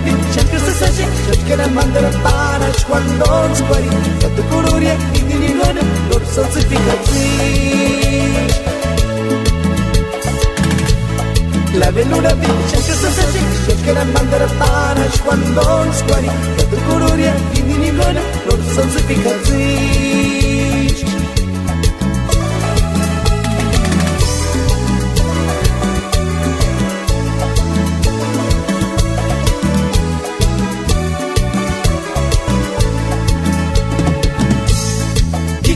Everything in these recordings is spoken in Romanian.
pinche que se sache, que la mandara para cuando nos guari, que tu cororia y ni gana, los salsificatis. La velura pinche que se sache, que la mandara para cuando nos guari, que tu cororia y ni gana, los salsificatis.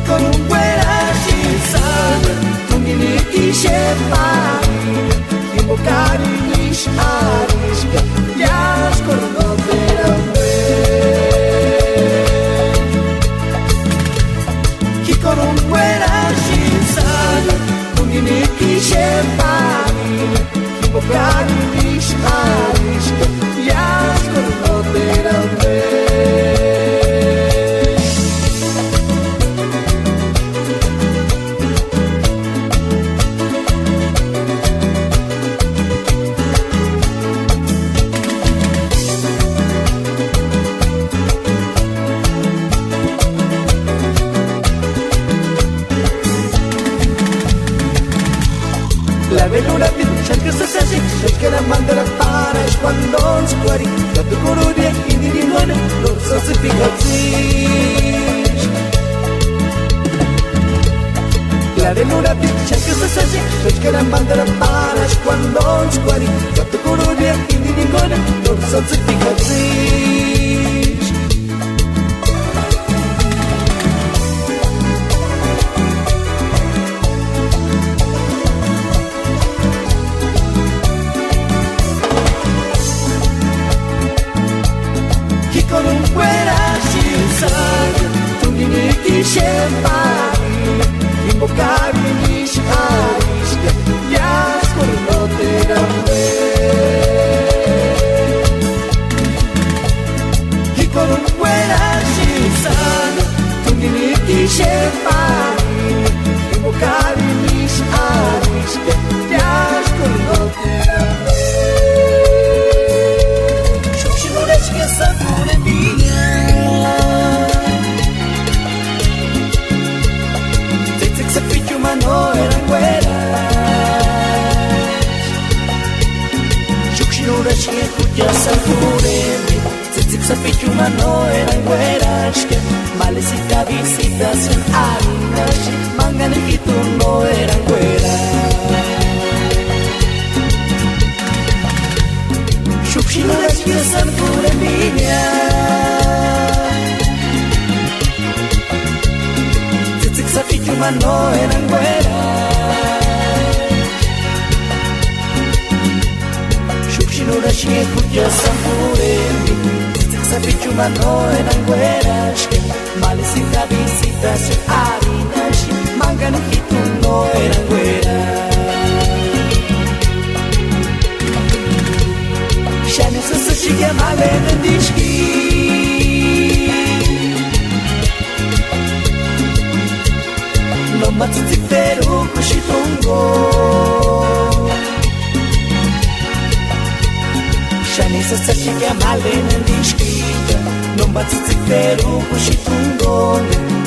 Con un guera sin sangre, tu mini kishepa, invocare nish arishka, yas cordo perambe. Que con un guera sin sangre, tu mini kishepa, invocare nish arishka, yas cordo perambe. La velura pincha que se sache, que la mandara para cuando nos guari, que tu cororia y ni gana, los salsificatis. La velura pincha que se sache, que la mandara para cuando nos guari, que tu cororia y ni gana, los salsificatis. Con un fuera sin sangre, tu mini kishepa, invocare nish arishka, yas cordo perambe. Y con un fuera sin sangre, tu mini kishepa, invocare nish arishka, yas cordo perambe. Que sapore mia Zizik sa pichu mano eran gueras Shukshirura shie kuya sapore Zizik sa pichu mano eran gueras Que malecita visitación arinas Manganejito no eran gueras Shukshirura shie sapore mia Zizik sa pichu mano eran gueras Shukshirura shie kuya sapore Zizik sa pichu mano eran gueras Malecita visitación harinas Manganejito no eran gueras Shani se shiga malene dishki No matzik teru kushitongo Shani se shiga malene dishki No matzik teru kushitongo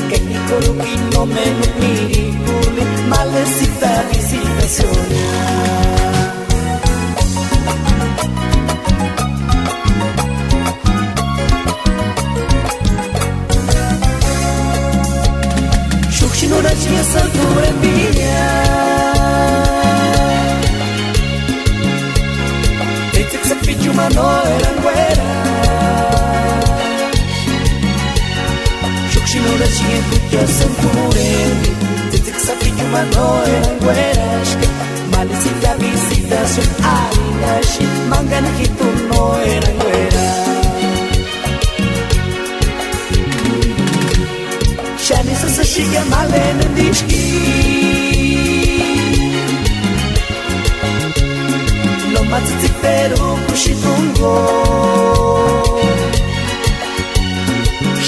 Que mi koruki no me no miri kuli Malecita visitación Shukshirura shie sapore mia Zizik sa pichu mano eran gueras Shukshirura shie kuya sapore Zizik sa pichu mano eran gueras Malecita visitación harinas Manganejito no eran gueras Shani se shiga malene dishki No matzik teru kushitongo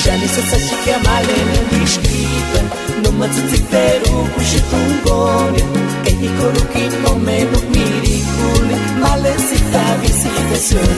Shani se shiga malene dishki No matzik teru kushitongo Que mi koruki no me no miri kuli Malecita visitación